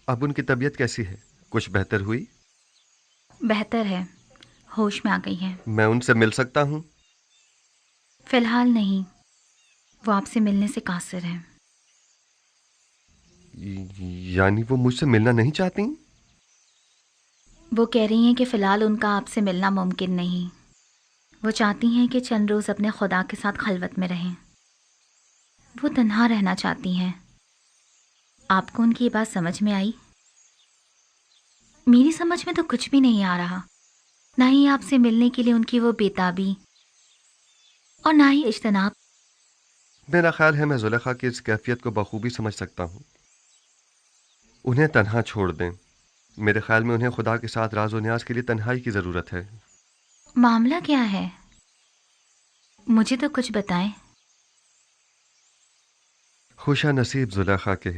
اب उनकी तबीयत कैसी है? कुछ बेहतर हुई? بہتر ہے، ہوش میں آ گئی ہے۔ मैं उनसे मिल सकता हूँ? فی الحال نہیں، وہ آپ سے ملنے سے قاصر ہیں۔ यानी वो मुझसे मिलना नहीं चाहती? وہ کہہ رہی ہیں کہ فی الحال ان کا آپ سے ملنا ممکن نہیں۔ وہ چاہتی ہیں کہ چند روز اپنے خدا کے ساتھ خلوت میں رہیں۔ وہ تنہا رہنا چاہتی ہیں۔ آپ کو ان کی یہ بات سمجھ میں آئی؟ میری سمجھ میں تو کچھ بھی نہیں آ رہا، نہ ہی آپ سے ملنے کے لیے ان کی وہ بےتابی اور نہ ہی اجتناب۔ मेरा ख्याल है मैं जुलेखा की इस कैफियत को बखूबी समझ सकता हूँ। उन्हें तन्हा छोड़ दें। मेरे ख्याल में उन्हें खुदा के साथ राज और न्याज के लिए तन्हाई की ज़रूरत है। معاملہ کیا ہے؟ مجھے تو کچھ بتائیں۔ खुशा नसीब जुलेखा के,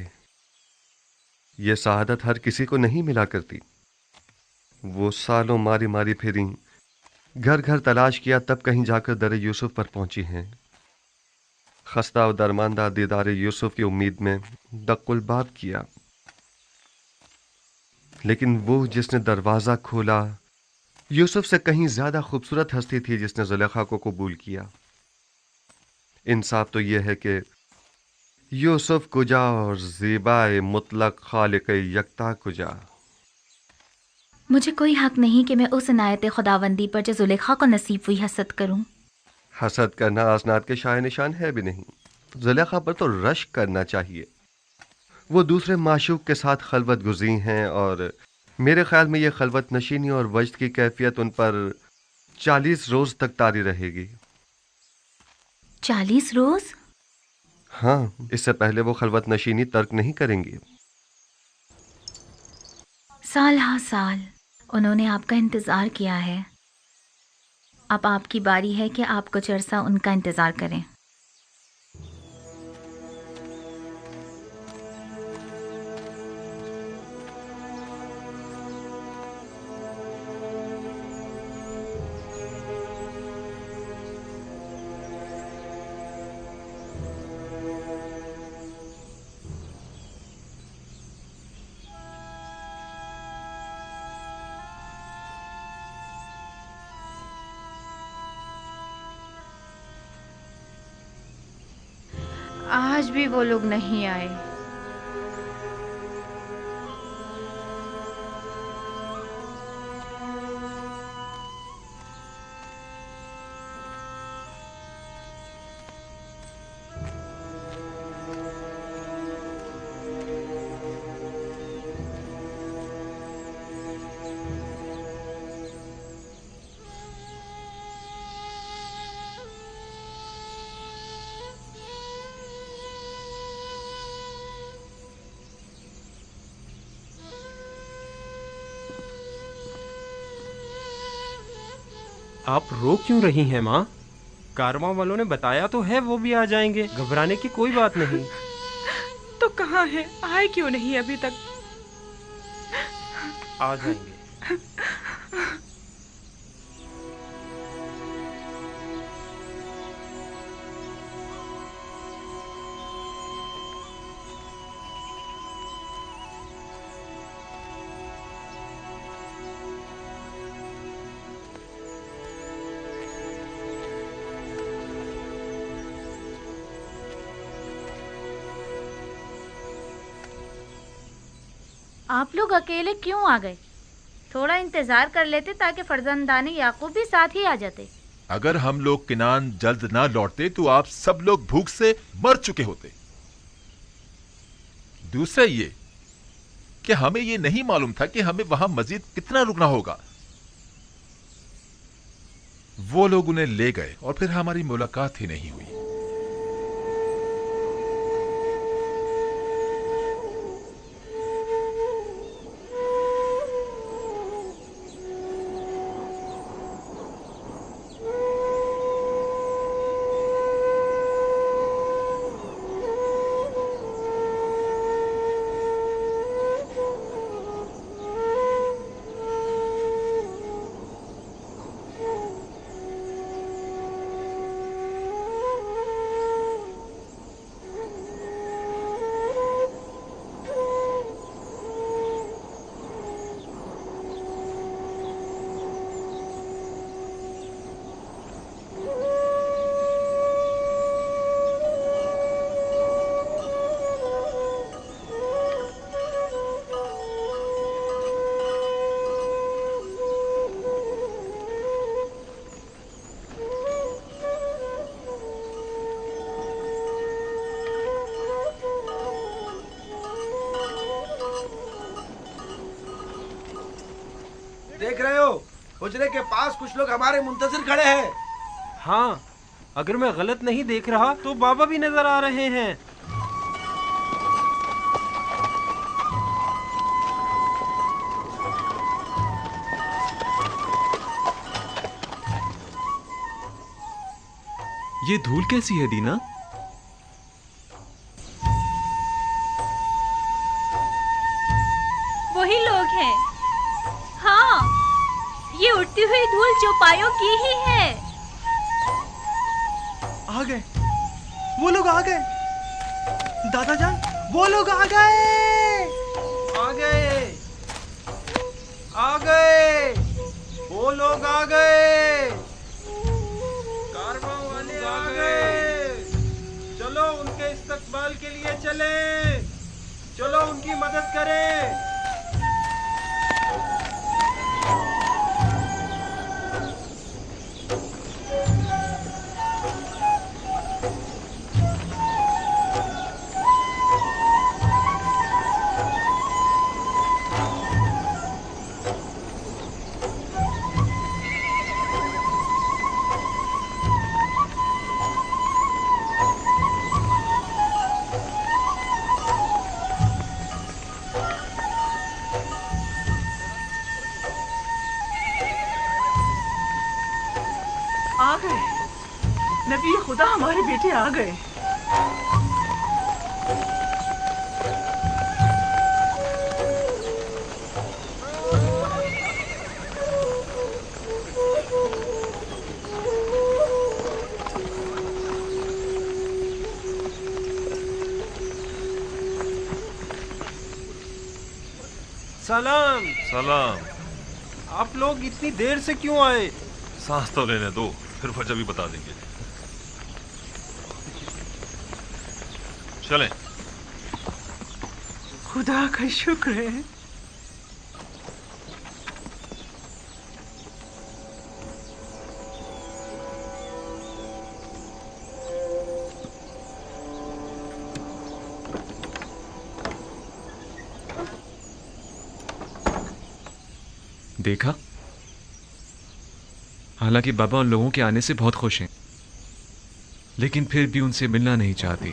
ये सआदत हर किसी को नहीं मिला करती। वो सालों मारी मारी फिरी, घर घर तलाश किया, तब कहीं जाकर दर यूसुफ पर पहुंची हैं। खस्ता और दरमानदा दीदार यूसुफ की उम्मीद में दक्कुल बाब किया, लेकिन वो जिसने दरवाज़ा खोला यूसुफ से कहीं ज़्यादा खूबसूरत हस्ती थी जिसने जुलेखा को कबूल किया। इंसाफ तो ये है कि यूसुफ कुजा और ज़ीबाए मुतलक खालिक यकता कुजा। مجھے کوئی حق نہیں کہ میں اس عنایت خداوندی پر جو زلیخا کو نصیب ہوئی حسد کروں۔ حسد کرنا اسناد کے شائع نشان ہے بھی نہیں۔ زلیخا پر تو رشک کرنا چاہیے۔ وہ دوسرے معشوق کے ساتھ خلوت گزین ہیں، اور میرے خیال میں یہ خلوت نشینی اور وجد کی کیفیت ان پر 40 روز تک طاری رہے گی۔ 40 روز؟ ہاں، اس سے پہلے وہ خلوت نشینی ترک نہیں کریں گی۔ سال ہا سال انہوں نے آپ کا انتظار کیا ہے، اب آپ کی باری ہے کہ آپ کچھ عرصہ ان کا انتظار کریں۔ آج بھی وہ لوگ نہیں آئے۔ آپ رو کیوں رہی ہیں ماں؟ کارواں والوں نے بتایا تو ہے وہ بھی آ جائیں گے، گھبرانے کی کوئی بات نہیں۔ تو کہاں ہے؟ آئے کیوں نہیں ابھی تک؟ آ جائیں گے۔ آپ لوگ اکیلے کیوں آ گئے؟ تھوڑا انتظار کر لیتے تاکہ فرزندان یعقوب بھی ساتھ ہی آ جاتے۔ اگر ہم لوگ کنعان جلد نہ لوٹتے تو آپ سب لوگ بھوک سے مر چکے ہوتے۔ دوسرا یہ کہ ہمیں یہ نہیں معلوم تھا کہ ہمیں وہاں مزید کتنا رکنا ہوگا۔ وہ لوگ انہیں لے گئے اور پھر ہماری ملاقات ہی نہیں ہوئی۔ देख रहे हो हुजरे के पास कुछ लोग हमारे मुंतजिर खड़े हैं। हाँ, अगर मैं गलत नहीं देख रहा तो बाबा भी नजर आ रहे हैं। ये धूल कैसी है दीना? वही लोग हैं। हाँ, ये उड़ती हुई धूल चौपायों की ही है। आ गए, वो लोग आ गए। दादा जान, वो लोग आ गए। आ गए, आ गए, वो लोग आ गए, कारवां वाले आ गए। चलो उनके इस्तकबाल के लिए चले, चलो उनकी मदद करें। आ गए, नबी खुदा हमारे बेटे आ गए। सलाम। सलाम। आप लोग इतनी देर से क्यों आए? सांस तो लेने दो, फिर वजह भी बता देंगे। चलें। खुदा का शुक्र है। देखा, हालांकि बाबा उन लोगों के आने से बहुत खुश हैं, लेकिन फिर भी उनसे मिलना नहीं चाहती।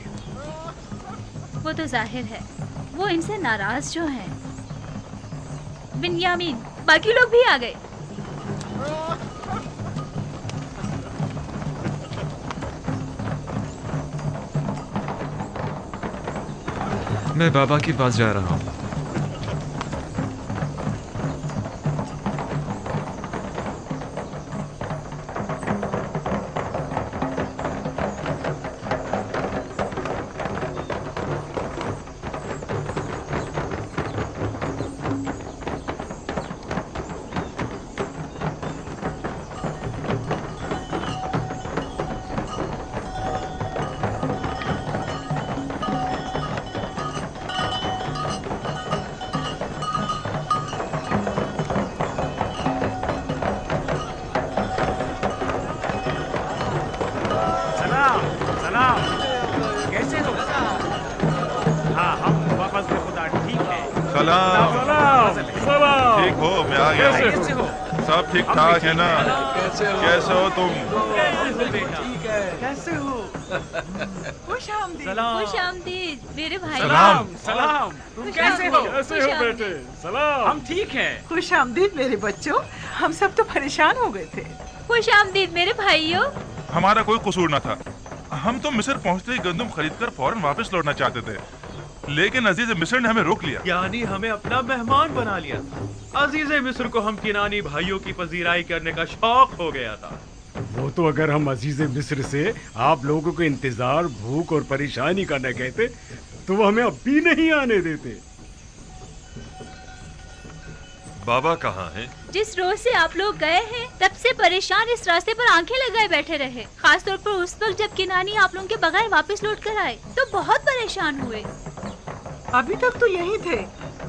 वो तो जाहिर है, वो इनसे नाराज जो हैं। बिन्यामीन, बाकी लोग भी आ गए। मैं बाबा के पास जा रहा हूँ। ठीक हो? मैं आ गया हूँ। सब ठीक ठाक है ना? कैसे हो तुम? कैसे हो? खुश आमदीद। खुश आमदीद मेरे भाई। सलाम। सलाम। तुम कैसे हो? कैसे हो बेटे? सलाम। हम ठीक हैं। खुश आमदीद मेरे बच्चों, हम सब तो परेशान हो गए थे। खुश आमदीद मेरे भाइयों। हमारा कोई कसूर न था। हम तो मिस्र पहुंचते ही गंदम खरीदकर फौरन वापस लौटना चाहते थे, लेकिन अजीज मिस्र ने हमें रोक लिया। यानी हमें अपना मेहमान बना लिया। अजीज मिस्र को हम किनानी भाइयों की पजीराई करने का शौक हो गया था। वो तो अगर हम अजीज मिस्र से आप लोगों को इंतजार, भूख और परेशानी का न कहते तो वो हमें अब भी नहीं आने देते। बाबा कहाँ हैं? जिस रोज से आप लोग गए हैं तब से परेशान इस रास्ते पर आंखें लगाए बैठे रहे। खास तौर पर उस वक्त जब किनानी आप लोगों के बगैर वापस लौट कर आए तो बहुत परेशान हुए। अभी तक तो यही थे,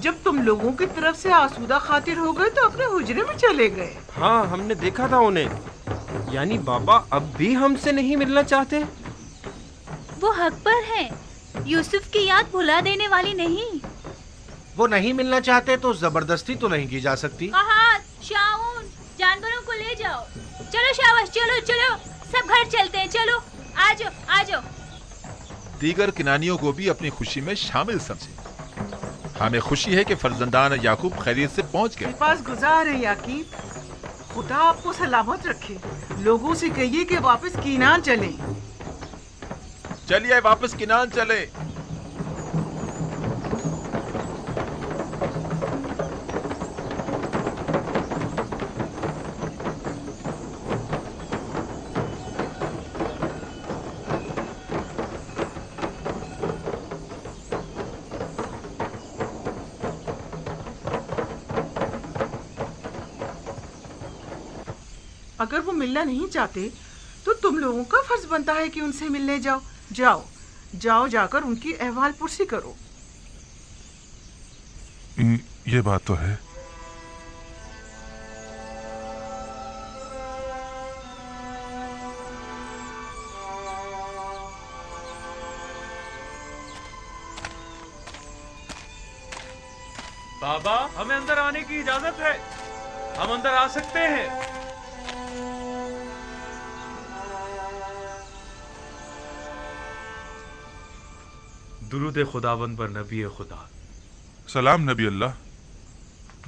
जब तुम लोगों की तरफ से आसूदा खातिर हो गए तो अपने हुजरे में चले गए। हाँ, हमने देखा था उन्हें। यानी बाबा अब भी हमसे नहीं मिलना चाहते? वो हक पर हैं। यूसुफ की याद भुला देने वाली नहीं। वो नहीं मिलना चाहते तो जबरदस्ती तो नहीं की जा सकती। कहा शाऊन, जानवरों को ले जाओ। चलो शाबाश, चलो चलो, सब घर चलते हैं, चलो आ जाओ आ जाओ। दीगर किनानियों को भी अपनी खुशी में शामिल समझे। हमें खुशी है कि फर्जंदान याकूब खैरियत से पहुंच गए। पास गुजार है याकीब, खुदा आपको सलामत रखे। लोगों से कहिए कि वापस कीनान चले। चलिए वापस किनान चले। अगर वो मिलना नहीं चाहते तो तुम लोगों का फर्ज बनता है कि उनसे मिलने जाओ। जाओ जाओ, जाकर उनकी अहवाल पुरसी करो। ये बात तो है। बाबा, हमें अंदर आने की इजाजत है, हम अंदर आ सकते हैं। दुरूद खुदावंद पर नबी खुदा। सलाम नबी अल्लाह।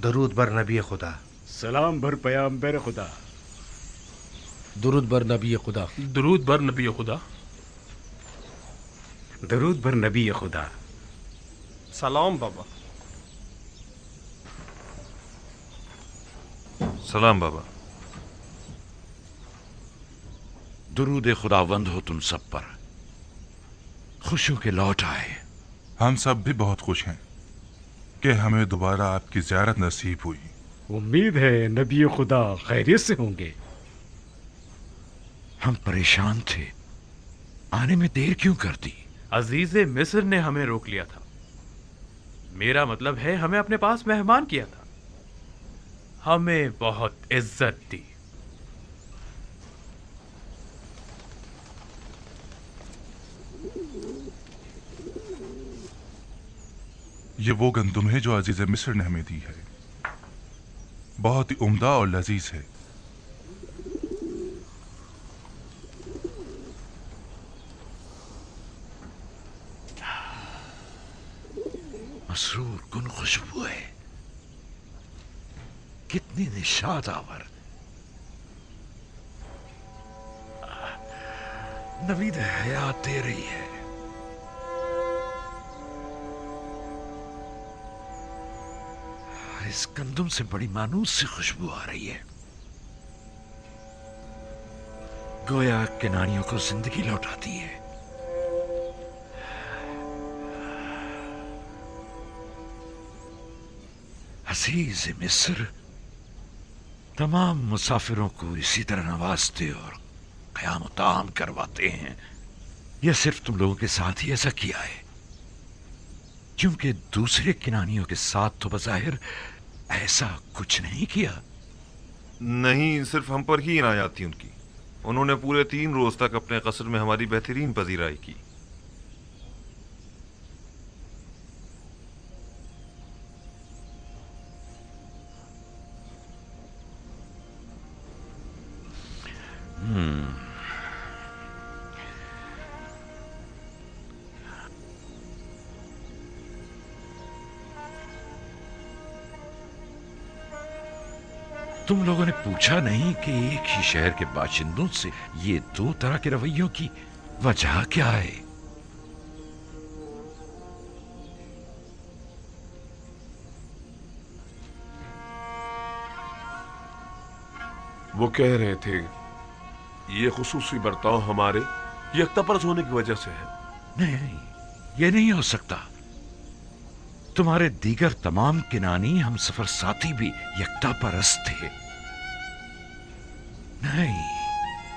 दरूद बर नबी खुदा। सलाम भर पैगंबर खुदा। दुरूद बर नबी खुदा। दुरूद बर नबी खुदा। दरूद बर नबी खुदा। सलाम बाबा। सलाम बाबा। दुरूद खुदावंद हो तुम सब पर, खुश हो के लौट आए। हम सब भी बहुत खुश हैं कि हमें दोबारा आपकी ज़ियारत नसीब हुई। उम्मीद है नबी खुदा खैरियत से होंगे। हम परेशान थे, आने में देर क्यों कर दी? अजीज़े मिस्र ने हमें रोक लिया था। मेरा मतलब है हमें अपने पास मेहमान किया था, हमें बहुत इज्जत दी। ये वो गंदुम है जो अजीज़ मिस्र ने हमें दी है, बहुत ही उम्दा और लजीज है। मसरूर कुन खुशबू है, कितनी निशात आवर। नवीद हयात दे रही है। इस गंदुम से बड़ी मानूस सी खुशबू आ रही है, गोया किनारियों को जिंदगी लौटाती है। अजीज मिस्र तमाम मुसाफिरों को इसी तरह नवाजते और क़याम ताम करवाते हैं। यह सिर्फ तुम लोगों के साथ ही ऐसा किया है, क्योंकि दूसरे किनानियों के साथ तो बज़ाहिर ऐसा कुछ नहीं किया। नहीं, सिर्फ हम पर ही इनायत थी उनकी। उन्होंने पूरे 3 रोज तक अपने कसर में हमारी बेहतरीन पजीराई की। तुम लोगों ने पूछा नहीं कि एक ही शहर के बाशिंदों से ये 2 तरह के रवैयों की वजह क्या है? वो कह रहे थे ये खुसूसी बर्ताव हमारे यकतापरस्त होने की वजह से है। नहीं, ये नहीं हो सकता। तुम्हारे दीगर तमाम किनानी हम सफर साथी भी यकतापरस्त थे।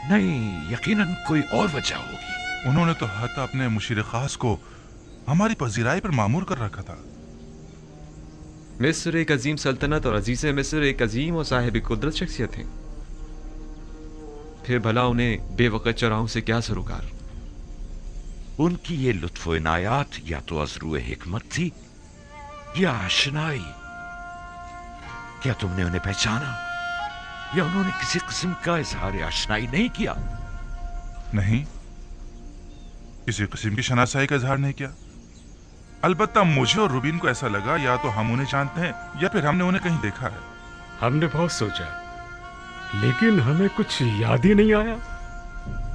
नहीं, यकीनन कोई और वजह होगी। उन्होंने तो हत्ता अपने मुशीर खास को हमारी पजीराई पर मामूर कर रखा था। मिस्र एक अजीम सल्तनत और अजीज मिस्र एक अजीम और साहिब कुदरत शख्सियत हैं। फिर भला उन्हें बेवकत चौराहों से क्या सरोकार? उनकी ये लुत्फ़ इनायात या तो अज़रूए हिकमत थी या आशनाई। क्या तुमने उन्हें पहचाना? یا انہوں نے کسی قسم کا اظہار آشنائی نہیں کیا؟ نہیں، کسی قسم کی شناسائی کا اظہار نہیں کیا۔ البتہ مجھے اور روبین کو ایسا لگا یا تو ہم انہیں جانتے ہیں یا پھر ہم نے انہیں کہیں دیکھا ہے۔ ہم نے بہت سوچا لیکن ہمیں کچھ یاد ہی نہیں آیا۔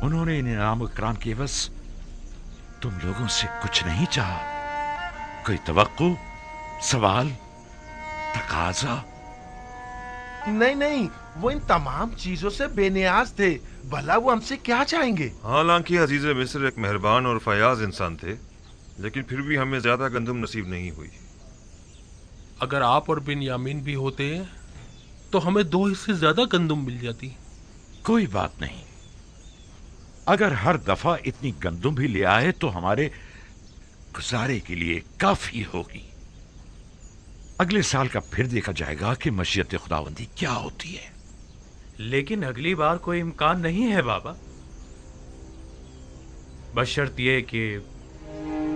انہوں نے انعام و اکرام کی عوض تم لوگوں سے کچھ نہیں چاہا؟ کوئی توقع، سوال، تقاضا؟ نہیں نہیں، وہ ان تمام چیزوں سے بے نیاز تھے، بھلا وہ ہم سے کیا چاہیں گے؟ حالانکہ عزیز مصر ایک مہربان اور فیاض انسان تھے، لیکن پھر بھی ہمیں زیادہ گندم نصیب نہیں ہوئی۔ اگر آپ اور بنیامین بھی ہوتے تو ہمیں 2 حصے زیادہ گندم مل جاتی۔ کوئی بات نہیں، اگر ہر دفعہ اتنی گندم بھی لے آئے تو ہمارے گزارے کے لیے کافی ہوگی۔ اگلے سال کا پھر دیکھا جائے گا کہ مشیت خداوندی کیا ہوتی ہے۔ لیکن اگلی بار کوئی امکان نہیں ہے بابا، بشرط یہ کہ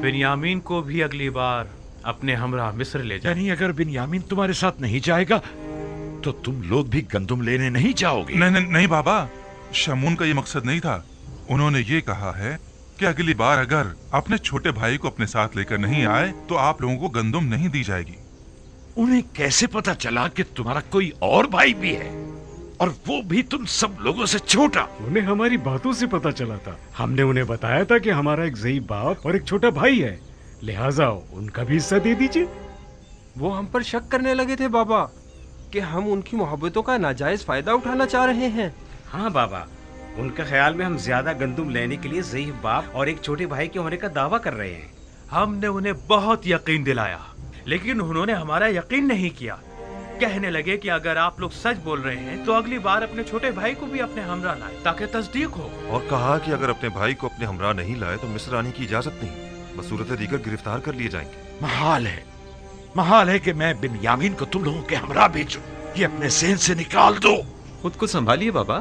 بنیامین کو بھی اگلی بار اپنے ہمراہ مصر لے جائیں۔ یعنی اگر بنیامین تمہارے ساتھ نہیں جائے گا تو تم لوگ بھی گندم لینے نہیں جاؤ گے؟ نہیں بابا، شمون کا یہ مقصد نہیں تھا۔ انہوں نے یہ کہا ہے کہ اگلی بار اگر اپنے چھوٹے بھائی کو اپنے ساتھ لے کر نہیں آئے تو آپ لوگوں کو گندم نہیں دی جائے گی۔ انہیں کیسے پتا چلا کہ تمہارا کوئی اور بھائی بھی ہے، اور وہ بھی تم سب لوگوں سے چھوٹا؟ انہیں ہماری باتوں سے پتا چلا تھا۔ ہم نے انہیں بتایا تھا کہ ہمارا ایک ضعیف باپ اور ایک چھوٹا بھائی ہے، لہٰذا ان کا بھی حصہ دے دیجیے۔ وہ ہم پر شک کرنے لگے تھے بابا کہ ہم ان کی محبتوں کا ناجائز فائدہ اٹھانا چاہ رہے ہیں۔ ہاں بابا، ان کے خیال میں ہم زیادہ گندم لینے کے لیے ضعیف باپ اور ایک چھوٹے بھائی کے ہونے کا دعویٰ کر رہے ہیں۔ ہم نے انہیں بہت یقین دلایا، لیکن انہوں نے ہمارا یقین نہیں کیا۔ کہنے لگے کہ اگر آپ لوگ سچ بول رہے ہیں تو اگلی بار اپنے چھوٹے بھائی کو بھی اپنے ہمراہ لائیں تاکہ تصدیق ہو۔ اور کہا کہ اگر اپنے بھائی کو اپنے ہمراہ نہیں لائے تو مصر آنے کی اجازت نہیں، بصورت دیگر گرفتار کر لیے جائیں گے۔ محال ہے کہ میں بنیامین کو تم لوگوں کے ہمراہ بھیجوں، یہ اپنے ذہن سے نکال دو۔ خود کو سنبھالیے بابا۔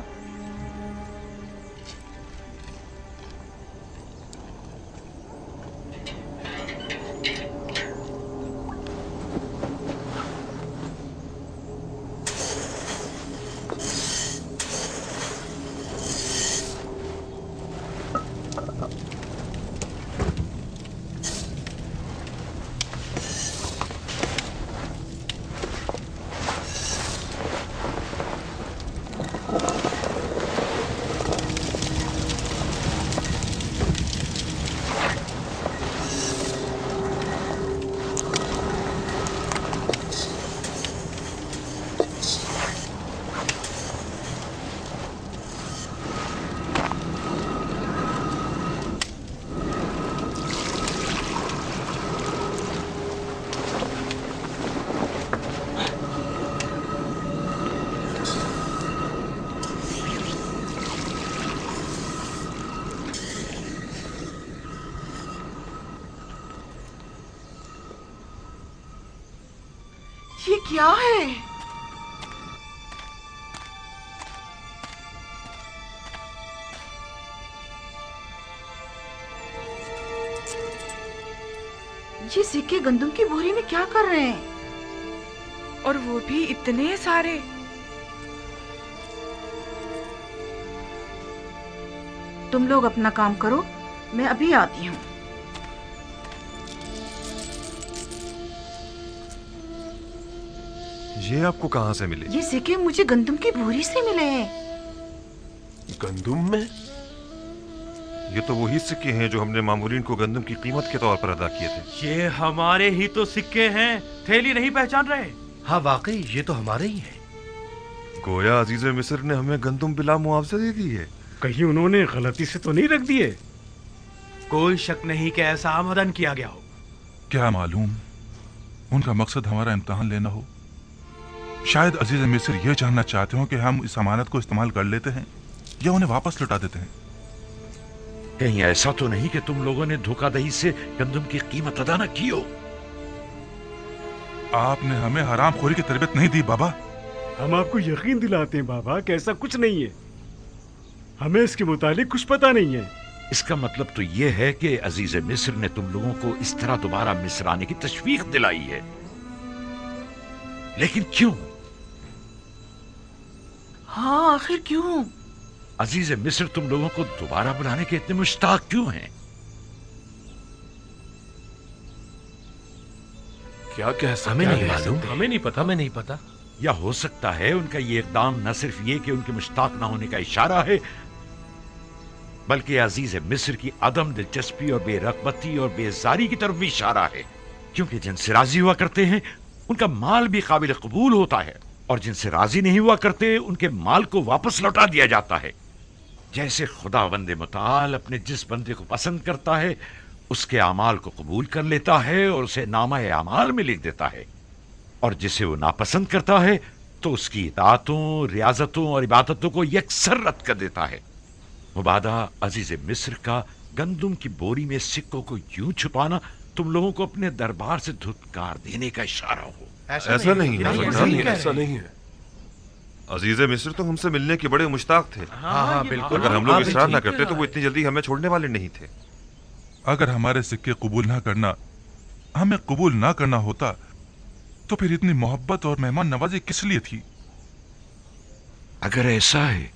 یہ کیا ہے؟ یہ سکے گندم کی بوری میں کیا کر رہے ہیں؟ اور وہ بھی اتنے سارے۔ تم لوگ اپنا کام کرو، میں ابھی آتی ہوں۔ یہ آپ کو کہاں سے ملے؟ یہ سکے مجھے گندم کی بوری سے ملے ہیں۔ گندم میں؟ یہ تو وہی سکے ہیں جو ہم نے مامورین کو گندم کی قیمت کے طور پر ادا کیے تھے۔ یہ ہمارے ہی تو سکے ہیں، تھیلی نہیں پہچان رہے؟ ہاں واقعی یہ تو ہمارے ہی ہیں۔ گویا عزیز مصر نے ہمیں گندم بلا معاوضہ دے دی ہے۔ کہیں انہوں نے غلطی سے تو نہیں رکھ دیے؟ کوئی شک نہیں کہ ایسا آمدن کیا گیا ہو۔ کیا معلوم ان کا مقصد ہمارا امتحان لینا ہو۔ شاید عزیز مصر یہ جاننا چاہتے ہوں کہ ہم اس امانت کو استعمال کر لیتے ہیں یا انہیں واپس لوٹا دیتے ہیں۔ کہیں ایسا تو نہیں کہ تم لوگوں نے دھوکہ دہی سے گندم کی قیمت ادا نہ کی ہو؟ آپ نے ہمیں حرام خوری کی تربیت نہیں دی بابا۔ ہم آپ کو یقین دلاتے ہیں بابا کہ ایسا کچھ نہیں ہے، ہمیں اس کے متعلق کچھ پتا نہیں ہے۔ اس کا مطلب تو یہ ہے کہ عزیز مصر نے تم لوگوں کو اس طرح دوبارہ مصر آنے کی تشویق دلائی ہے، لیکن کیوں؟ हाँ, आखिर क्यों? अजीज मिस्र तुम लोगों को दोबारा बुलाने के इतने मुश्ताक क्यों हैं? क्या कह सकते हमें हैं? नहीं मालूम, हमें नहीं पता, हमें नहीं पता। या हो सकता है उनका ये इकदाम न सिर्फ ये कि उनके मुश्ताक ना होने का इशारा है, बल्कि अजीज मिस्र की अदम दिलचस्पी और बेरगबती और बेजारी की तरफ भी इशारा है, क्योंकि जिनसे राजी हुआ करते हैं उनका माल भी काबिल कबूल होता है, और जिनसे राजी नहीं हुआ करते उनके माल को वापस लौटा दिया जाता है। जैसे खुदावंद मुताल अपने जिस बंदे को पसंद करता है उसके अमाल को कबूल कर लेता है और उसे नामा-ए अमाल में लिख देता है, और जिसे वो नापसंद करता है तो उसकी इताअतों, रियाजतों और इबादतों को यकसर रद्द कर देता है। मुबादा अजीज मिस्र का गंदुम की बोरी में सिक्कों को यूं छुपाना तुम लोगों को अपने दरबार से धुतकार देने का इशारा हो। ऐसा नहीं है, ऐसा नहीं है। अजीज मिस्र तो हमसे मिलने के बड़े मुश्ताक थे। हाँ, बिल्कुल। अगर हम लोग इसरार ना करते तो वो इतनी जल्दी हमें छोड़ने वाले नहीं थे। अगर हमारे सिक्के कबूल ना करना हमें कबूल ना करना होता तो फिर इतनी मोहब्बत और मेहमान नवाजी किस लिए थी? अगर ऐसा है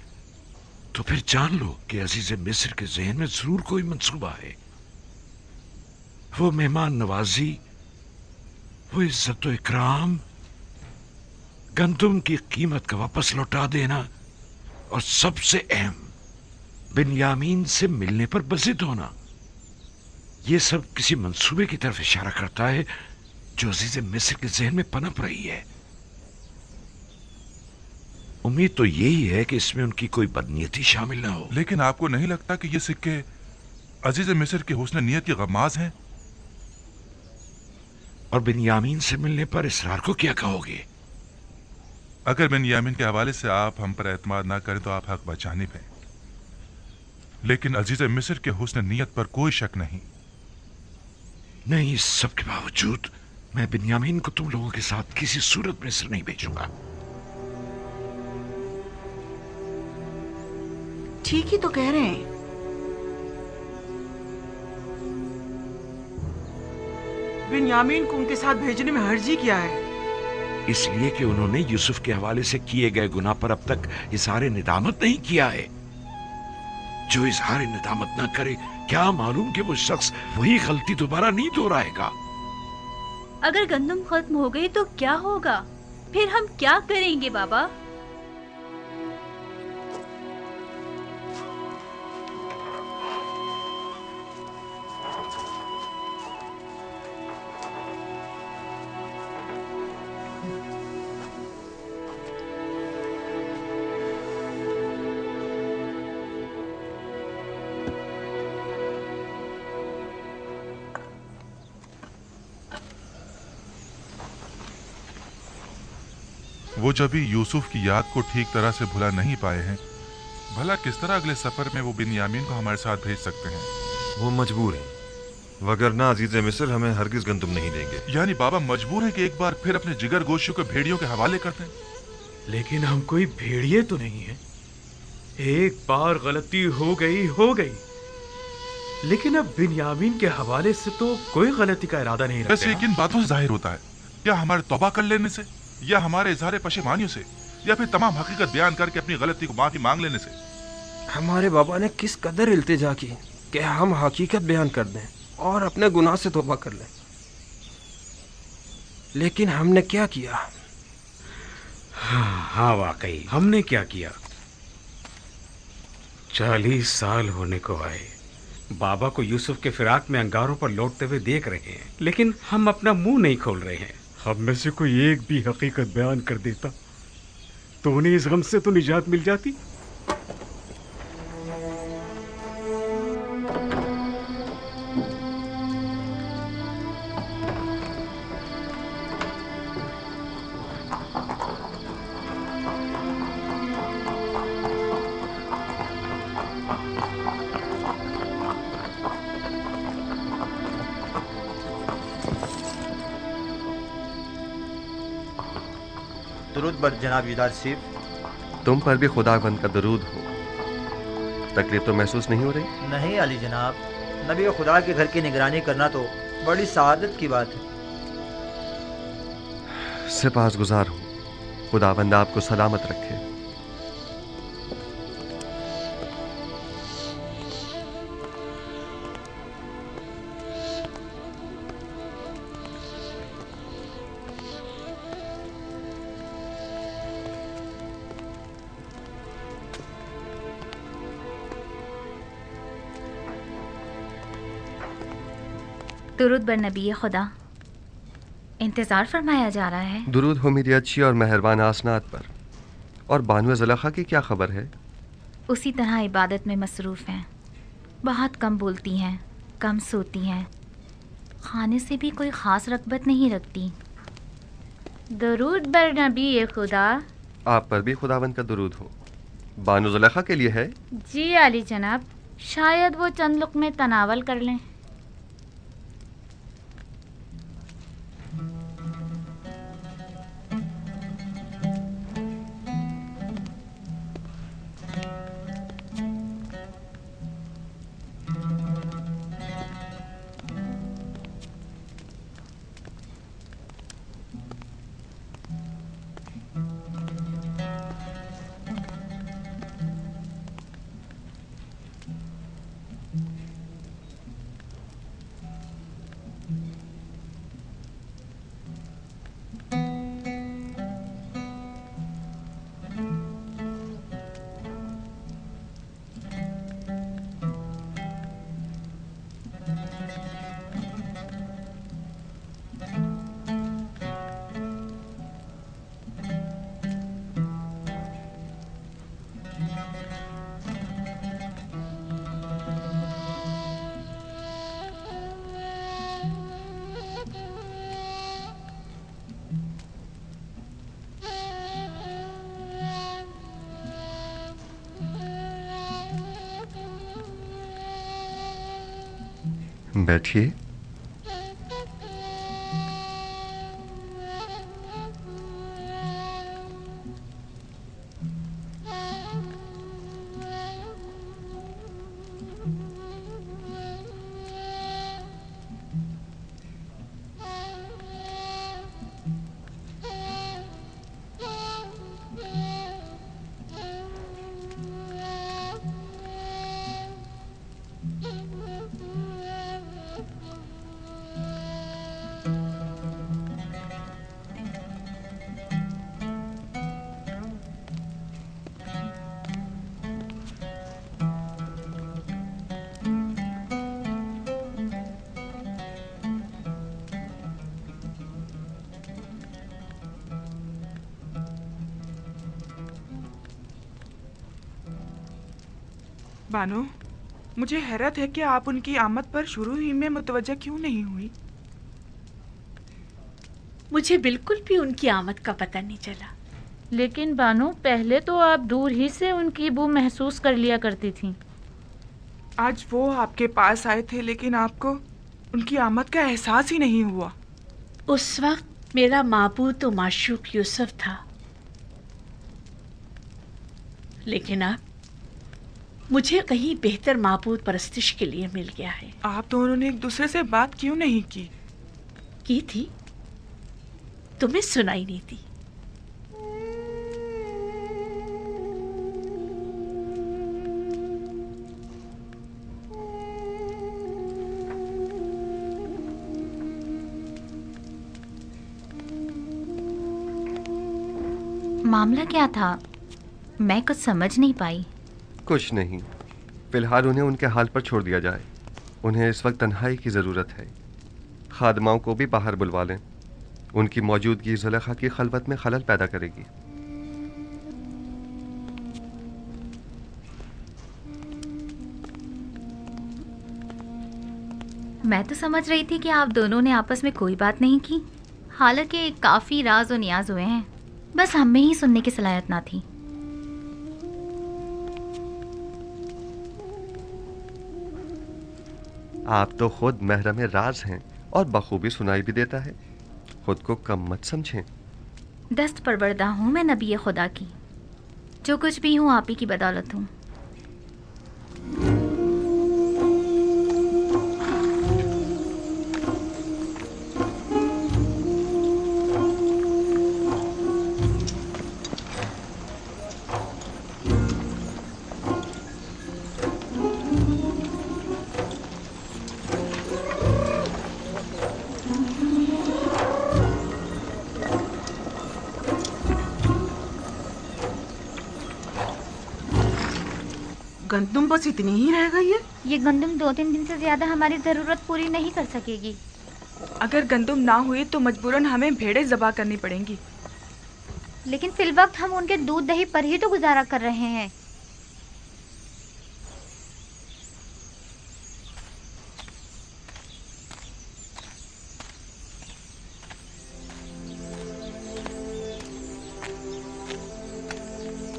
तो फिर जान लो कि अजीज मिस्र के ज़हन में जरूर कोई मंसूबा है। वो मेहमान नवाजी, वो इज्जत और इकराम, गंदुम की कीमत का वापस लौटा देना, और सबसे अहम बिन्यामीन से मिलने पर बज़िद होना, ये सब किसी मंसूबे की तरफ इशारा करता है जो अजीज मिस्र के ज़हन में पनप रही है। उम्मीद तो यही है कि इसमें उनकी कोई बदनीयती शामिल ना हो। लेकिन आपको नहीं लगता कि ये सिक्के अजीज मिस्र के हुस्न नीयत के गमाज हैं? और बिन्यामीन से मिलने पर इसरार को क्या कहोगे? अगर बिन्यामीन के हवाले से आप हम पर एतमाद ना करें तो आप हक बचाने पे, लेकिन अजीज मिस्र के हुस्न नीयत पर कोई शक नहीं। नहीं, इस सब के बावजूद मैं बिन्यामीन को तुम लोगों के साथ किसी सूरत मिस्र नहीं भेजूंगा। ठीक ही तो कह रहे हैं। बिन्यामीन को उनके साथ भेजने में हर्जी क्या है? इसलिए कि उन्होंने यूसुफ के हवाले से किए गए गुनाह पर अब तक इज़हार निदामत नहीं किया है। जो इज़हार निदामत ना करे, क्या मालूम कि वो शख्स वही गलती दोबारा नहीं दोहराएगा। अगर गंदम खत्म हो गई तो क्या होगा? फिर हम क्या करेंगे बाबा? वो जब भी यूसुफ की याद को ठीक तरह से भुला नहीं पाए हैं, भला किस तरह अगले सफर में वो बिन्यामीन को हमारे साथ भेज सकते हैं? वो मजबूर हैं, वगरना अजीज मिस्र हमें हरगिज गंदुम नहीं देंगे। यानी बाबा मजबूर है कि एक बार फिर अपने जिगर गोश्तों को भेड़ियों के हवाले कर दें? लेकिन हम कोई भेड़िए तो नहीं है। एक बार गलती हो गई, लेकिन अब बिन्यामीन के हवाले से तो कोई गलती का इरादा नहीं रखते। वैसे किन बातों से जाहिर होता है? क्या हमारे तौबा कर लेने से, या हमारे इजहार पशेमानियों से, या फिर तमाम हकीकत बयान करके अपनी गलती को माफी मांग लेने से? हमारे बाबा ने किस कदर इल्तिजा की कि हम हकीकत बयान कर दें और अपने गुनाह से तौबा कर लें, लेकिन हमने क्या किया? हाँ वाकई हमने क्या किया। 40 साल होने को आए, बाबा को यूसुफ के फिराक में अंगारों पर लौटते हुए देख रहे हैं, लेकिन हम अपना मुंह नहीं खोल रहे हैं। हम में से कोई एक भी हकीकत बयान कर देता तो उन्हें इस गम से तो निजात मिल जाती। दुरूद बर जनाब युदार सिफ। तुम पर भी खुदावंद का दरूद हो। तकलीफ तो महसूस नहीं हो रही? नहीं अली जनाब, नबी व खुदा के घर की निगरानी करना तो बड़ी सआदत की बात है। सिपासगुजार हूँ। खुदावंद आपको सलामत रखे। درود بر نبی خدا. انتظار فرمایا جا رہا ہے. درود ہو میری اچھی اور مہربان آسنات پر. اور بانو زلیخا کی کیا خبر ہے؟ اسی طرح عبادت میں مصروف ہیں. بہت کم بولتی ہیں، کم سوتی ہیں، کھانے سے بھی کوئی خاص رغبت نہیں رکھتی. درود بر نبی خدا. آپ پر بھی خداوند کا درود ہو. بانو زلیخا کے لیے ہے؟ جی عالی جناب، شاید وہ چند لقمے تناول کر لیں. بیٹھیے. بانو، مجھے حیرت ہے کہ آپ ان کی آمد پر شروع ہی میں متوجہ کیوں نہیں ہوئی؟ مجھے بالکل بھی ان کی آمد کا پتہ نہیں چلا. لیکن بانو، پہلے تو آپ دور ہی سے ان کی بو محسوس کر لیا کرتی تھیں. آج وہ آپ کے پاس آئے تھے لیکن آپ کو ان کی آمد کا احساس ہی نہیں ہوا. اس وقت میرا معبود و معشوق یوسف تھا، لیکن اب مجھے کہیں بہتر معبود پرستش کے لیے مل گیا ہے. آپ دونوں نے ایک دوسرے سے بات کیوں نہیں کی؟ کی تھی، تمہیں سنائی نہیں تھی. معاملہ کیا تھا؟ میں کچھ سمجھ نہیں پائی. کچھ نہیں، فی الحال انہیں ان کے حال پر چھوڑ دیا جائے. انہیں اس وقت تنہائی کی ضرورت ہے. خادماؤں کو بھی باہر بلوا لیں. ان کی موجودگی زلیخا کی خلوت میں خلل پیدا کرے گی. میں تو سمجھ رہی تھی کہ آپ دونوں نے آپس میں کوئی بات نہیں کی، حالانکہ کافی راز و نیاز ہوئے ہیں، بس ہم میں ہی سننے کی صلاحیت نہ تھی. آپ تو خود محرم راز ہیں اور بخوبی سنائی بھی دیتا ہے. خود کو کم مت سمجھیں. دست پروردہ ہوں میں نبی خدا کی. جو کچھ بھی ہوں آپ ہی کی بدولت ہوں. گندم بس اتنی ہی رہ گئی ہے؟ یہ گندم 2-3 دن سے زیادہ ہماری ضرورت پوری نہیں کر سکے گی. अगर गंदुम ना हुई तो मजबूरन हमें भेड़ें ज़बा करनी पड़ेंगी। लेकिन फिल वक्त हम उनके दूध दही पर ही तो गुजारा कर रहे हैं।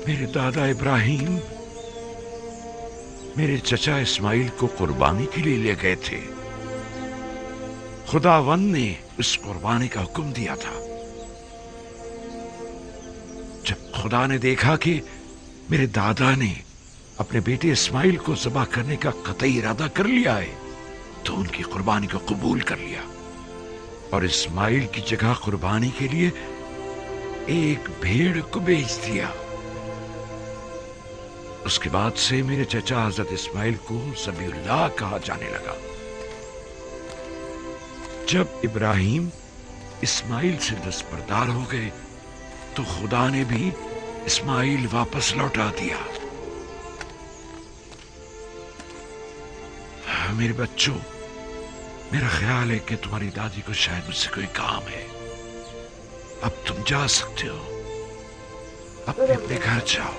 मेरे दादा इब्राहिम मेरे चचा इस्माइल को कुर्बानी के लिए ले गए थे। खुदावंद ने इस कुर्बानी का हुक्म दिया था। जब खुदा ने देखा कि मेरे दादा ने अपने बेटे इस्माइल को ज़बह करने का कतई इरादा कर लिया है, तो उनकी कुर्बानी को कबूल कर लिया और इस्माइल की जगह कुर्बानी के लिए एक भेड़ को बेच दिया। उसके बाद से मेरे चचा हजरत इस्माइल को ज़बीहुल्लाह कहा जाने लगा। जब इब्राहिम इस्माइल से दस्तबरदार हो गए तो खुदा ने भी इस्माइल वापस लौटा दिया। मेरे बच्चों, मेरा ख्याल है कि तुम्हारी दादी को शायद मुझसे कोई काम है। अब तुम जा सकते हो, अपने अपने घर जाओ।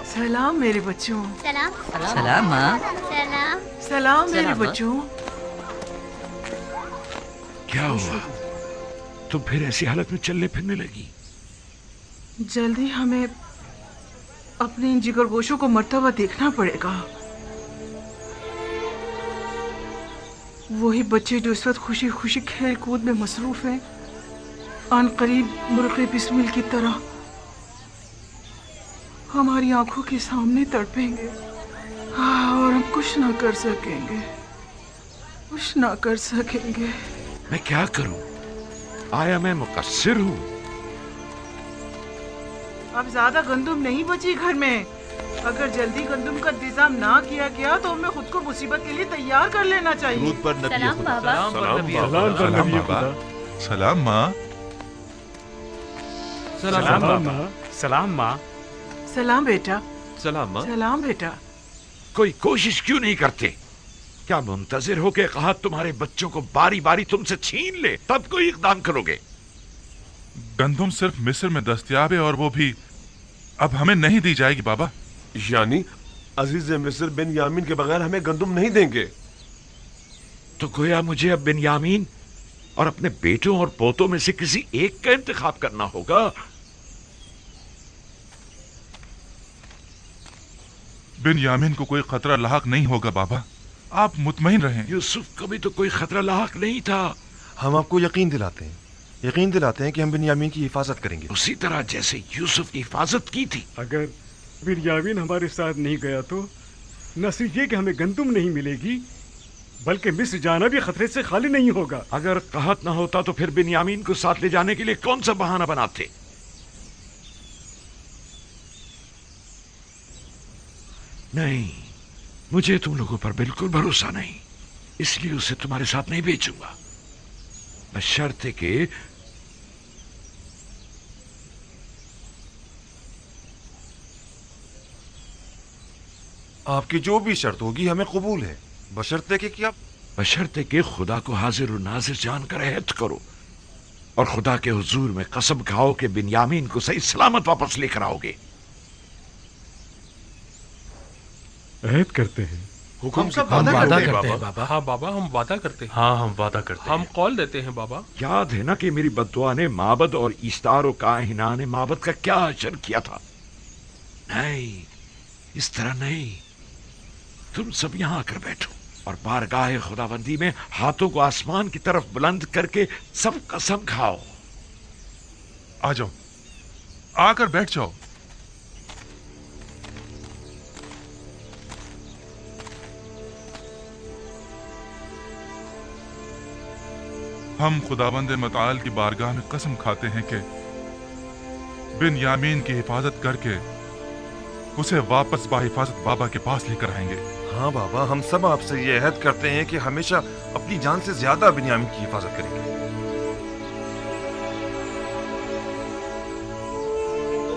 सलाम मेरे बच्चों। सलाम। सलाम माँ। सलाम। सलाम मेरे सलाम, बच्चों। क्या हुआ? तुम फिर ऐसी हालत में चलने फिरने लगी? जल्दी हमें अपने इन जिगरगोशों को मरता हुआ देखना पड़ेगा। वही बच्चे जो इस वक्त खुशी खुशी खेल कूद में मसरूफ हैं, आन करीब मुर्गे बिस्मिल की तरह हमारी आंखों के सामने तड़पेंगे। और हम कुछ ना कर सकेंगे, कुछ ना कर सकेंगे। मैं क्या करूं? आया मैं मुकस्सिर हूं? अब ज्यादा गंदुम नहीं बची घर में। अगर जल्दी गंदुम का इंतजाम ना किया गया तो हमें खुद को मुसीबत के लिए तैयार कर लेना चाहिए। दुरूद पर नबी सलाम खुदा। बाबा। सलाम बाबा। सलाम माँ। सलाम माँ। सलाम माँ। सलाम बेटा। सलाम माँ। सलाम बेटा। कोई कोशिश क्यों नहीं करते? क्या मुंतजिर हो के कहा तुम्हारे बच्चों को बारी बारी तुमसे छीन ले तब कोई इकदाम करोगे? गंदुम सिर्फ मिस्र में दस्तयाब है और वो भी अब हमें नहीं दी जाएगी बाबा। यानी अजीज मिस्र बिन्यामीन के बगैर हमें गंदुम नहीं देंगे? तो गोया मुझे अब बिन्यामीन और अपने बेटों और पोतों में से किसी एक का इंतखाब करना होगा। बिन्यामीन को कोई खतरा लाहक नहीं होगा बाबा, आप मुतमईन रहें। यूसुफ को भी तो कोई खतरा लाहक नहीं था। हम आपको यकीन दिलाते हैं कि हम बिन्यामीन की हिफाजत करेंगे, उसी तरह जैसे यूसुफ की हिफाजत की थी। अगर बिन्यामीन हमारे साथ नहीं गया तो न सिर्फ ये कि हमें गंदुम नहीं मिलेगी बल्कि मिस्र जाना भी खतरे से खाली नहीं होगा। अगर कहत न होता तो फिर बिन्यामीन को साथ ले जाने के लिए कौन सा बहाना बनाते? नहीं, मुझे तुम लोगों पर बिल्कुल भरोसा नहीं, इसलिए उसे तुम्हारे साथ नहीं भेजूंगा, बशर्ते कि आपकी जो भी शर्त होगी हमें कबूल है, बशर्ते कि क्या? बशर्ते कि खुदा को हाजिर और नाजिर जानकर अहद करो और खुदा के हुजूर में कसम खाओ कि बिन्यामीन को सही सलामत वापस लेकर आओगे। अहद करते हैं। हुक्म सब वादा करते हैं बाबा। हाँ बाबा, हम वादा करते हैं। हाँ हम वादा करते हम हैं। कॉल देते हैं बाबा। याद है ना कि मेरी बद्दुआ ने माबद और ईस्तार और काहिना ने माबद का क्या असर किया था? नहीं, इस तरह नहीं। तुम सब यहां आकर बैठो और बारगाह खुदाबंदी में हाथों को आसमान की तरफ बुलंद करके सब कसम खाओ। आ जाओ, आकर बैठ जाओ। हम खुदाबंद मताल की बारगाह में कसम खाते हैं कि बिन्यामीन की हिफाजत करके उसे वापस बाहिफाजत बाबा के पास लेकर आएंगे। हाँ बाबा, हम सब आपसे ये अहद करते हैं कि हमेशा अपनी जान से ज्यादा बिन्यामीन की हिफाजत करेंगे।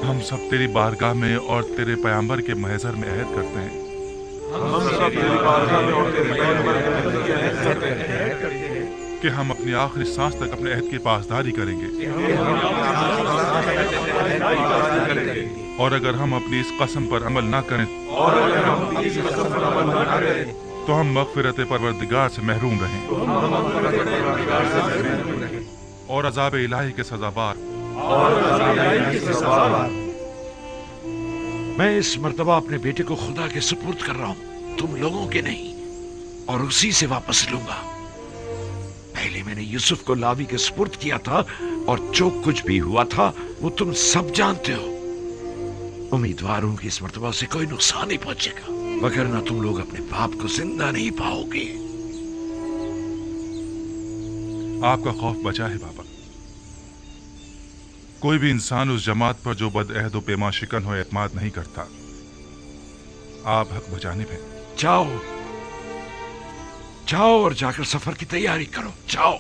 हम सब तेरी बारगाह में और तेरे पैगंबर के महजर में अहद करते हैं کہ ہم اپنی آخری سانس تک اپنے عہد کی پاسداری کریں گے، اور اگر ہم اپنی اس قسم پر عمل نہ کریں تو ہم مغفرت پروردگار سے محروم رہیں اور عذاب الہی کے سزاوار۔ میں اس مرتبہ اپنے بیٹے کو خدا کے سپرد کر رہا ہوں، تم لوگوں کے نہیں، اور اسی سے واپس لوں گا۔ پہلے میں نے یوسف کو لاوی کے سپرد کیا تھا، اور جو کچھ بھی ہوا تھا وہ تم سب جانتے ہو۔ امیدوار ہوں کہ اس مرتبہ سے کوئی نقصان نہیں پہنچے گا، وگرنہ تم لوگ اپنے باپ کو زندہ نہیں پاؤ گے۔ آپ کا خوف بچا ہے بابا۔ کوئی بھی انسان اس جماعت پر جو بد عہد و پیما شکن ہو اعتماد نہیں کرتا۔ آپ حق بجانب ہیں۔ جاؤ جاؤ اور جا کر سفر کی تیاری کرو، جاؤ۔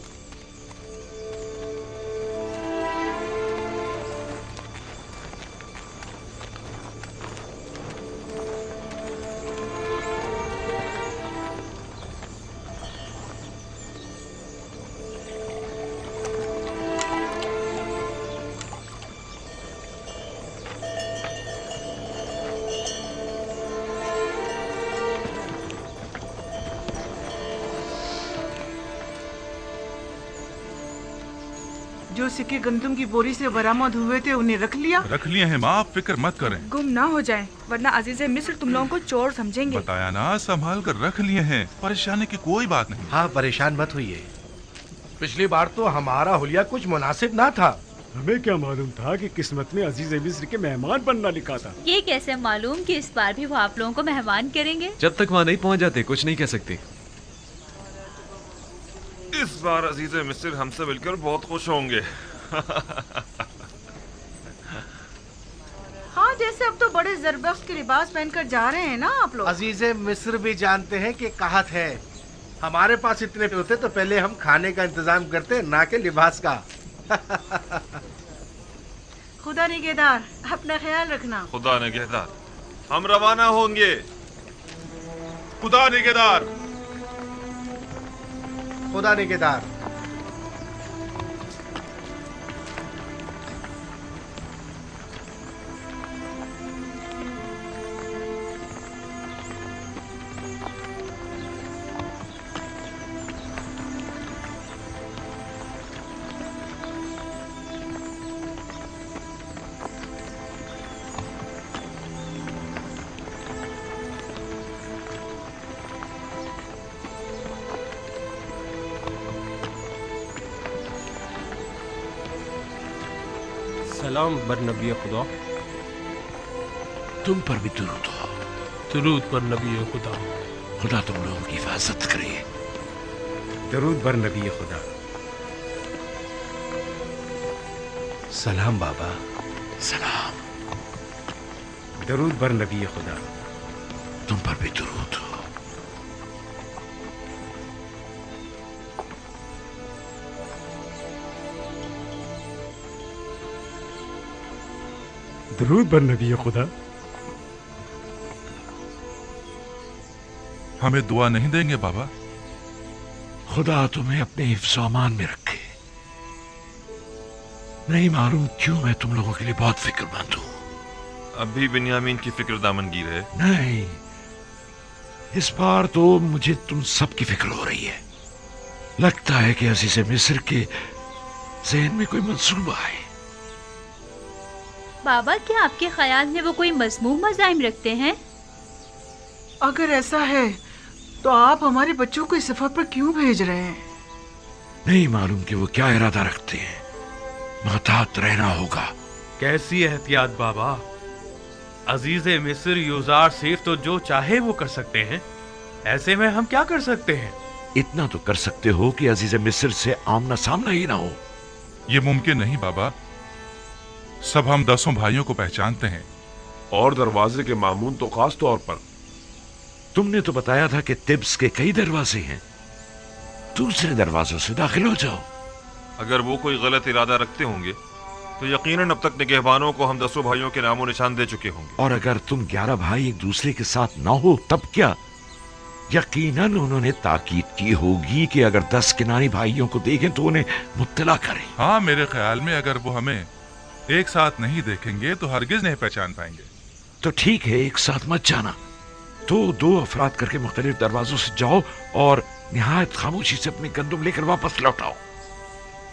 جو سکے گندم کی بوری سے برآمد ہوئے تھے انہیں رکھ لیا؟ رکھ لیے ہیں ماں، آپ فکر مت کریں۔ گم نہ ہو جائیں ورنہ عزیز مصر تم لوگوں کو چور سمجھیں گے۔ بتایا نا، سنبھال کر رکھ لیے ہیں، پریشانی کی کوئی بات نہیں۔ ہاں پریشان مت ہوئیے، پچھلی بار تو ہمارا حلیہ کچھ مناسب نہ تھا۔ ہمیں کیا معلوم تھا کہ قسمت میں عزیز مصر کے مہمان بننا لکھا تھا۔ یہ کیسے معلوم کہ اس بار بھی وہ آپ لوگوں کو مہمان کریں گے؟ جب تک وہاں نہیں پہنچ جاتے کچھ نہیں کہہ سکتے۔ اس بار عزیز مصر ہم سے مل کر بہت خوش ہوں گے۔ ہاں جیسے اب تو بڑے زربفت کے لباس پہن کر جا رہے ہیں نا آپ لوگ۔ عزیز مصر بھی جانتے ہیں کہ قحط ہے، ہمارے پاس اتنے ہوتے تو پہلے ہم کھانے کا انتظام کرتے نہ کہ لباس کا۔ خدا نگہدار، اپنا خیال رکھنا۔ خدا نگہدار، ہم روانہ ہوں گے۔ خدا نگہدار، خدا نگہدار۔ سلام بر نبی خدا۔ تم پر بھی درود ہو۔ درود بر نبی خدا۔ خدا تم لوگوں کی حفاظت کرے۔ درود بر نبی خدا۔ سلام بابا۔ سلام۔ درود بر نبی خدا۔ تم پر بھی درود ہو۔ درود بر نبی خدا۔ ہمیں دعا نہیں دیں گے بابا؟ خدا تمہیں اپنے حفظ و امان میں رکھے۔ نہیں معلوم کیوں میں تم لوگوں کے لیے بہت فکر مند ہوں۔ اب بھی بنیامین کی فکر دامنگیر ہے؟ نہیں، اس بار تو مجھے تم سب کی فکر ہو رہی ہے۔ لگتا ہے کہ عزیز مصر کے ذہن میں کوئی منصوبہ ہے۔ بابا کیا آپ کے خیال میں وہ کوئی مذموم عزائم رکھتے ہیں؟ اگر ایسا ہے تو آپ ہمارے بچوں کو اس سفر پر کیوں بھیج رہے ہیں؟ نہیں معلوم کہ وہ کیا ارادہ رکھتے ہیں۔ محتاط رہنا ہوگا۔ کیسی احتیاط بابا؟ عزیز مصر یوزار صرف تو جو چاہے وہ کر سکتے ہیں، ایسے میں ہم کیا کر سکتے ہیں؟ اتنا تو کر سکتے ہو کہ عزیز مصر سے آمنا سامنا ہی نہ ہو۔ یہ ممکن نہیں بابا، سب ہم 10 بھائیوں کو پہچانتے ہیں، اور دروازے کے مامون تو خاص طور پر۔ تم نے تو بتایا تھا کہ طبس کے کئی دروازے ہیں، دوسرے دروازوں سے داخل ہو جاؤ۔ اگر وہ کوئی غلط ارادہ رکھتے ہوں گے تو یقیناً اب تک نگہبانوں کو ہم 10 بھائیوں کے نام و نشان دے چکے ہوں گے. اور اگر تم 11 بھائی ایک دوسرے کے ساتھ نہ ہو تب کیا؟ یقیناً انہوں نے تاکید کی ہوگی کہ اگر 10 کنانی بھائیوں کو دیکھیں تو انہیں مطلع کریں. ہاں، میرے خیال میں اگر وہ ہمیں ایک ساتھ نہیں دیکھیں گے تو ہرگز نہیں پہچان پائیں گے. تو ٹھیک ہے، ایک ساتھ مت جانا. تو 2 افراد کر کے مختلف دروازوں سے جاؤ اور نہایت خاموشی سے اپنے گندم لے کر واپس لوٹاؤ.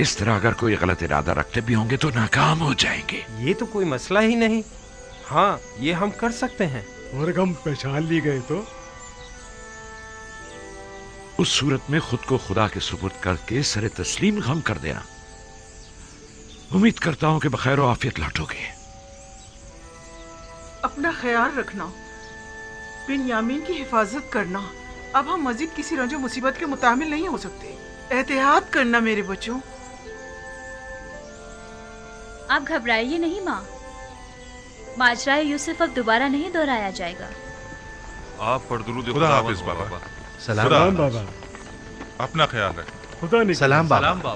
اس طرح اگر کوئی غلط ارادہ رکھتے بھی ہوں گے تو ناکام ہو جائیں گے. یہ تو کوئی مسئلہ ہی نہیں. ہاں، یہ ہم کر سکتے ہیں. اور ہم پہچان لی گئے تو اس صورت میں خود کو خدا کے سپرد کر کے سر تسلیم خم کر دینا. امید کرتا ہوں کہ بخیر و عافیت لوٹو گے. اپنا خیال رکھنا، بنیامین کی حفاظت کرنا. اب ہم مزید کسی رنج و مصیبت کے متحمل نہیں ہو سکتے. احتیاط کرنا میرے بچوں. آپ گھبرائیے نہیں ماں، ماجرائے یوسف اب دوبارہ نہیں دہرایا جائے گا. آپ پر درود خدا حافظ بابا. سلام بابا. اپنا خیال رکھ. خدا نے سلام بابا.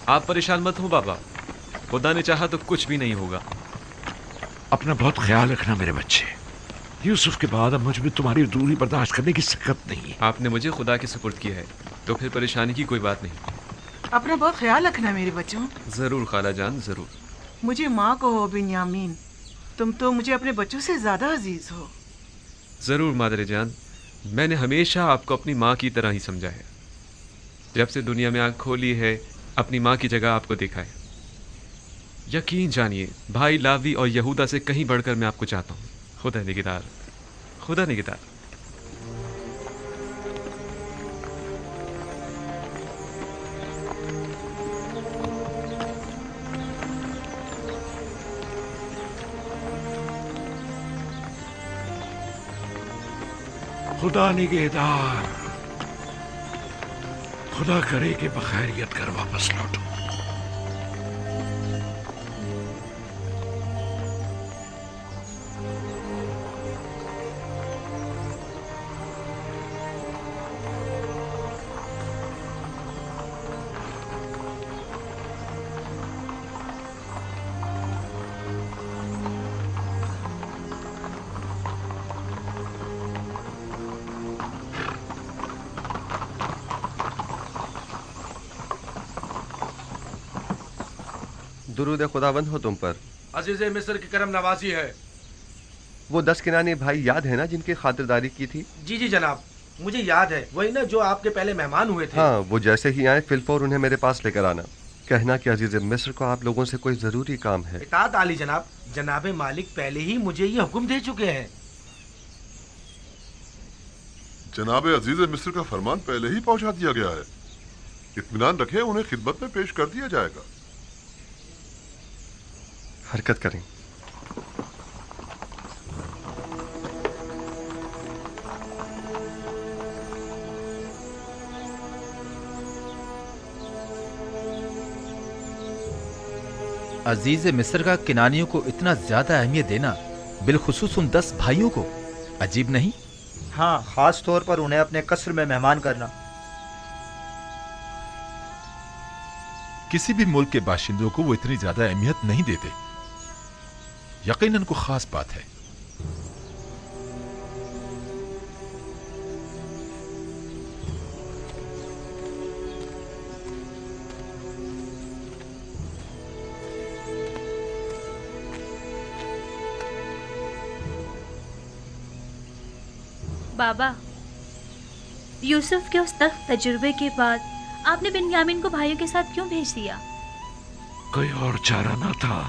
آپ پریشان مت ہو بابا، خدا نے چاہا تو کچھ بھی نہیں ہوگا. اپنا بہت خیال رکھنا میرے بچے. یوسف کے بعد اب مجھ میں تمہاری دوری برداشت کرنے کی سکت نہیں. آپ نے مجھے خدا کے سپرد کیا ہے تو پھر پریشانی کی کوئی بات نہیں. اپنا بہت خیال رکھنا میرے بچوں. ضرور خالہ جان، ضرور. مجھے ماں کہو بنیامین، تم تو مجھے اپنے بچوں سے زیادہ عزیز ہو. ضرور مادر جان، میں نے ہمیشہ آپ کو اپنی ماں کی طرح ہی سمجھا ہے. جب سے دنیا میں آنکھ کھولی ہے اپنی ماں کی جگہ آپ کو دیکھا ہے. یقین جانیے بھائی لاوی اور یہودا سے کہیں بڑھ کر میں آپ کو چاہتا ہوں. خدا نگہدار، خدا نگہدار. خدا نگہدار. خدا کرے کہ بخیریت کر واپس لوٹو. درود خداوند ہو تم پر. عزیز مصر کی کرم نوازی ہے. وہ 10 کنانی بھائی یاد ہے نا جن کی خاطرداری کی تھی؟ جی جناب، مجھے یاد ہے. وہی نا جو آپ کے پہلے مہمان ہوئے تھے. ہاں، وہ جیسے ہی آئے فی الفور انہیں میرے پاس لے کر آنا. کہنا کہ عزیز مصر کو آپ لوگوں سے کوئی ضروری کام ہے. اطاعت عالی جناب. جناب مالک پہلے ہی مجھے یہ حکم دے چکے ہیں. جناب عزیز مصر کا فرمان پہلے ہی پہنچا دیا گیا ہے. اطمینان رکھیں، انہیں خدمت میں پیش کر دیا جائے گا. حرکت کریں. عزیز مصر کا کنانیوں کو اتنا زیادہ اہمیت دینا، بالخصوص ان 10 بھائیوں کو، عجیب نہیں؟ ہاں، خاص طور پر انہیں اپنے قصر میں مہمان کرنا. کسی بھی ملک کے باشندوں کو وہ اتنی زیادہ اہمیت نہیں دیتے. یقیناً کوئی خاص بات ہے. بابا، یوسف کے اس تلخ تجربے کے بعد آپ نے بنیامین کو بھائیوں کے ساتھ کیوں بھیج دیا؟ کوئی اور چارہ نہ تھا.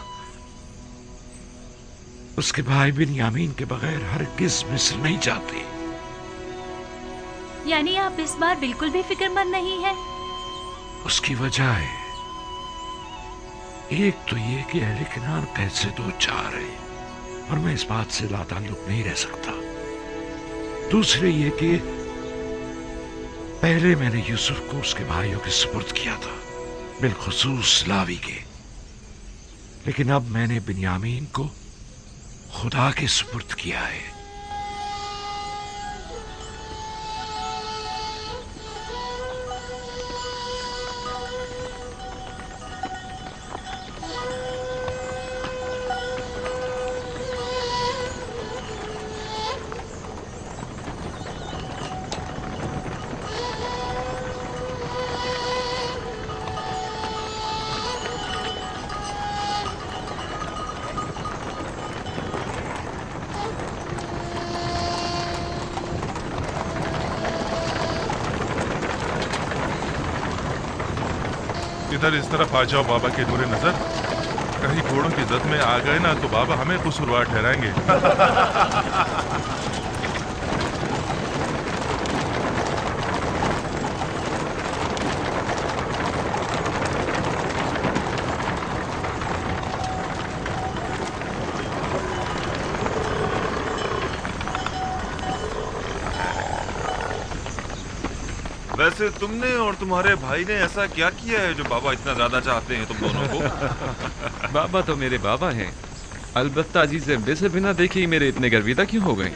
اس کے بھائی بنیامین کے بغیر ہرگز مصر نہیں جاتے. یعنی آپ اس بار بالکل بھی فکر مند نہیں ہیں؟ اس کی وجہ ہے، ایک تو یہ کہ اہل کنعان قید سے 2 چار ہیں اور میں اس بات سے لا تعلق نہیں رہ سکتا. دوسرے یہ کہ پہلے میں نے یوسف کو اس کے بھائیوں کے سپرد کیا تھا، بالخصوص لاوی کے. لیکن اب میں نے بنیامین کو خدا کے سپرد کیا ہے. इधर इस तरफ आ जाओ बाबा के नूरे नजर। कहीं घोड़ों की जद में आ गए ना तो बाबा हमें कसूरवार ठहराएंगे। वैसे तुमने और तुम्हारे भाई ने ऐसा क्या किया है जो बाबा इतना ज्यादा चाहते हैं तुम दोनों को? बाबा तो मेरे बाबा हैं, अलबत्ता अजीज मिस्र बिना देखे ही मेरे इतने गर्विदा क्यों हो गए?